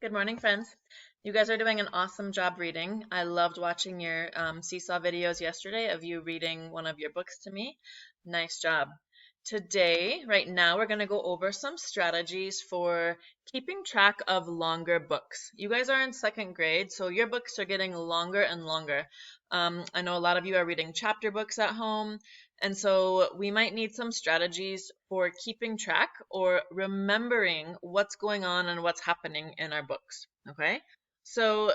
Good morning, friends. You guys are doing an awesome job reading. I loved watching your Seesaw videos yesterday of you reading one of your books to me. Nice job. Today, right now, we're going to go over some strategies for keeping track of longer books. You guys are in second grade, so your books are getting longer and longer. I know a lot of you are reading chapter books at home, and so we might need some strategies for keeping track or remembering what's going on and what's happening in our books. Okay? So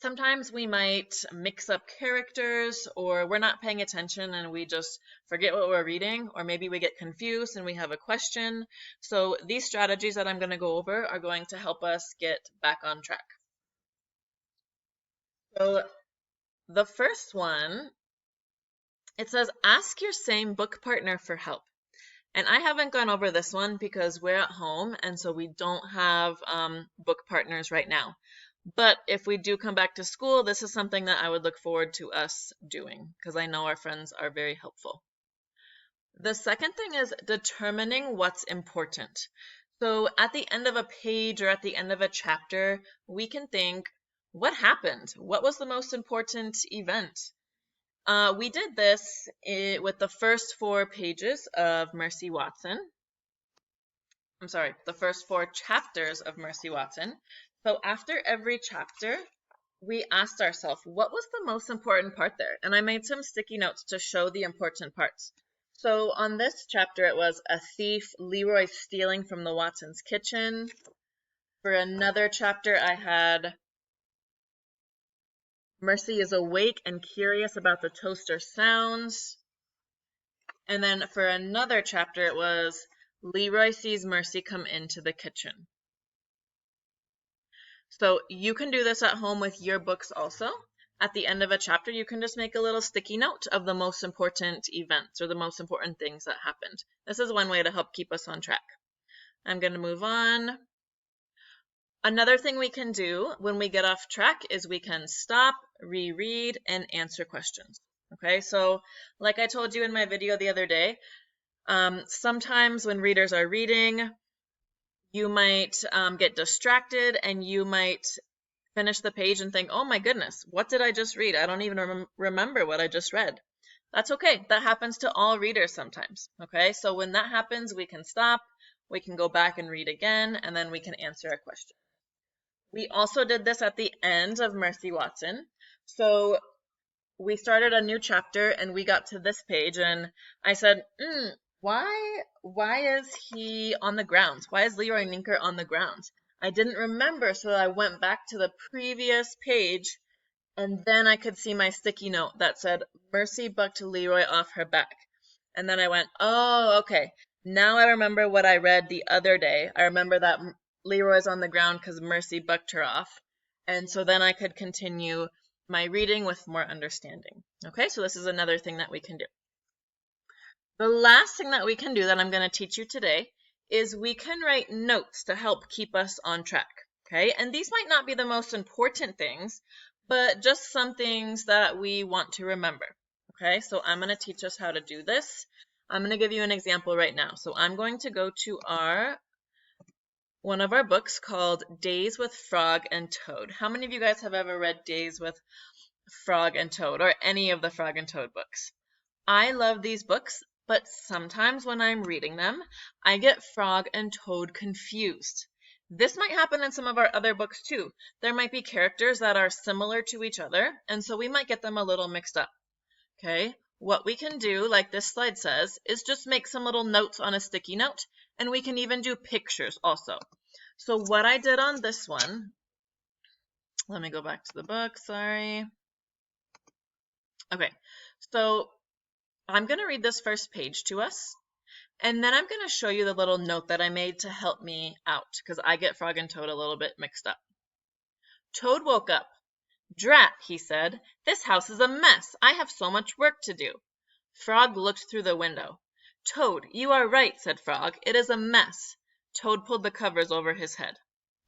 sometimes we might mix up characters, or we're not paying attention and we just forget what we're reading, or maybe we get confused and we have a question. So these strategies that I'm going to go over are going to help us get back on track. So the first one, it says ask your same book partner for help. And I haven't gone over this one because we're at home and so we don't have book partners right now. But if we do come back to school, this is something that I would look forward to us doing because I know our friends are very helpful. The second thing is determining what's important. So at the end of a page or at the end of a chapter, we can think, what happened? What was the most important event? We did this with the first 4 pages of Mercy Watson. I'm sorry, the first 4 chapters of Mercy Watson. So after every chapter, we asked ourselves, what was the most important part there? And I made some sticky notes to show the important parts. So on this chapter, it was a thief, Leroy stealing from the Watsons' kitchen. For another chapter, I had Mercy is awake and curious about the toaster sounds. And then for another chapter, it was Leroy sees Mercy come into the kitchen. So you can do this at home with your books also. At the end of a chapter, you can just make a little sticky note of the most important events or the most important things that happened. This is one way to help keep us on track. I'm going to move on. Another thing we can do when we get off track is we can stop, reread, and answer questions. Okay, so like I told you in my video the other day, sometimes when readers are reading, you might get distracted and you might finish the page and think, oh my goodness, what did I just read? I don't even remember what I just read. That's okay. That happens to all readers sometimes. Okay, so when that happens, we can stop, we can go back and read again, and then we can answer a question. We also did this at the end of Mercy Watson. So we started a new chapter and we got to this page and I said, why is he on the ground? Why is Leroy Ninker on the ground? I didn't remember, so I went back to the previous page and then I could see my sticky note that said, Mercy bucked Leroy off her back. And then I went, oh, okay. Now I remember what I read the other day. I remember that Leroy's on the ground because Mercy bucked her off. And so then I could continue my reading with more understanding. Okay, so this is another thing that we can do. The last thing that we can do that I'm going to teach you today is we can write notes to help keep us on track. Okay, and these might not be the most important things, but just some things that we want to remember. Okay, so I'm going to teach us how to do this. I'm going to give you an example right now. So I'm going to go to one of our books called Days with Frog and Toad. How many of you guys have ever read Days with Frog and Toad or any of the Frog and Toad books? I love these books, but sometimes when I'm reading them, I get Frog and Toad confused. This might happen in some of our other books too. There might be characters that are similar to each other, and so we might get them a little mixed up. Okay, what we can do, like this slide says, is just make some little notes on a sticky note, and we can even do pictures also. So what I did on this one, let me go back to the book, sorry. Okay, so I'm going to read this first page to us, and then I'm going to show you the little note that I made to help me out, because I get Frog and Toad a little bit mixed up. Toad woke up. Drat, he said, this house is a mess. I have so much work to do. Frog looked through the window. Toad, you are right, said Frog. It is a mess. Toad pulled the covers over his head.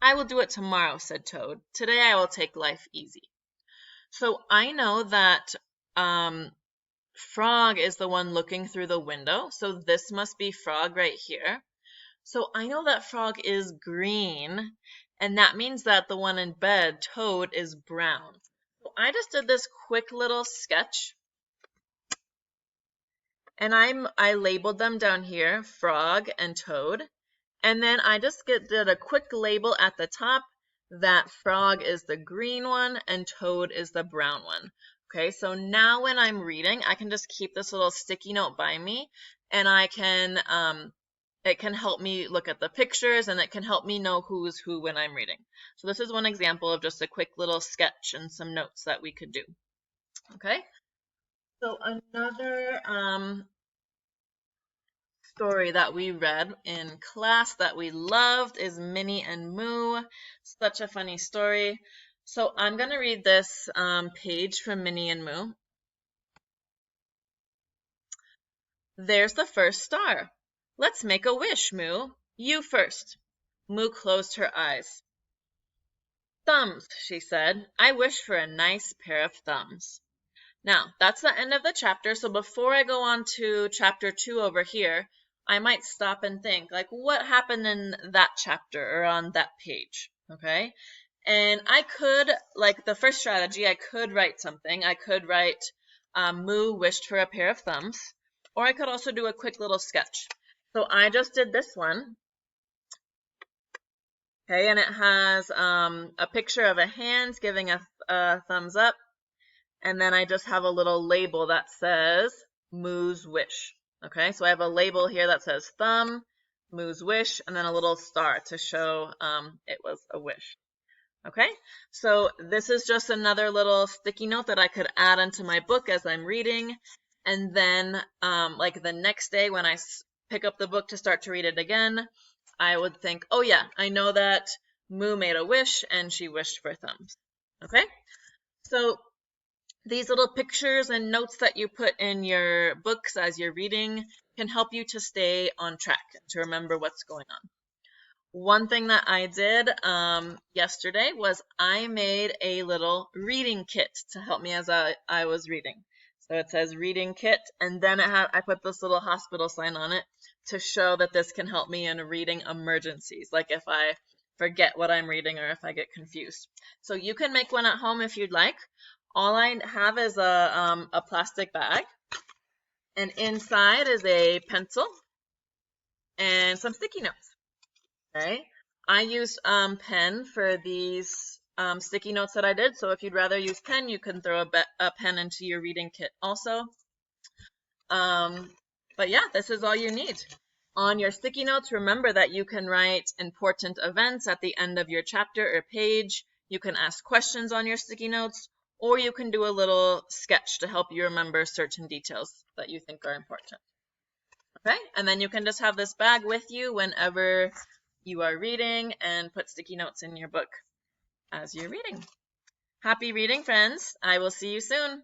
I will do it tomorrow, said Toad. Today I will take life easy. So I know that Frog is the one looking through the window, so this must be Frog right here. So I know that Frog is green, and that means that the one in bed, Toad, is brown. So I just did this quick little sketch, and I labeled them down here, Frog and Toad, and then I just did a quick label at the top that Frog is the green one and Toad is the brown one. Okay, so now when I'm reading, I can just keep this little sticky note by me, and I can it can help me look at the pictures, and it can help me know who's who when I'm reading. So this is one example of just a quick little sketch and some notes that we could do. Okay, so another story that we read in class that we loved is Minnie and Moo. Such a funny story. So I'm going to read this page from Minnie and Moo. There's the first star. Let's make a wish, Moo. You first. Moo closed her eyes. Thumbs, she said. I wish for a nice pair of thumbs. Now, that's the end of the chapter, so before I go on to chapter 2 over here, I might stop and think, like, what happened in that chapter or on that page, okay? And I could, like the first strategy, I could write something. I could write, Moo wished for a pair of thumbs, or I could also do a quick little sketch. So I just did this one, okay, and it has a picture of a hand giving a thumbs up, and then I just have a little label that says Moo's wish. Okay, so I have a label here that says thumb, Moo's wish, and then a little star to show it was a wish. Okay, so this is just another little sticky note that I could add into my book as I'm reading, and then like the next day when I pick up the book to start to read it again, I would think, oh yeah, I know that Moo made a wish and she wished for thumbs. Okay, so these little pictures and notes that you put in your books as you're reading can help you to stay on track, to remember what's going on. One thing that I did yesterday was I made a little reading kit to help me as I was reading. So it says reading kit, and then I put this little hospital sign on it to show that this can help me in reading emergencies, like if I forget what I'm reading or if I get confused. So you can make one at home if you'd like. All I have is a plastic bag, and inside is a pencil and some sticky notes. Okay, I used pen for these sticky notes that I did, so if you'd rather use pen, you can throw a pen into your reading kit also. But yeah, this is all you need. On your sticky notes, remember that you can write important events at the end of your chapter or page. You can ask questions on your sticky notes, or you can do a little sketch to help you remember certain details that you think are important. Okay, and then you can just have this bag with you whenever you are reading and put sticky notes in your book as you're reading. Happy reading, friends. I will see you soon.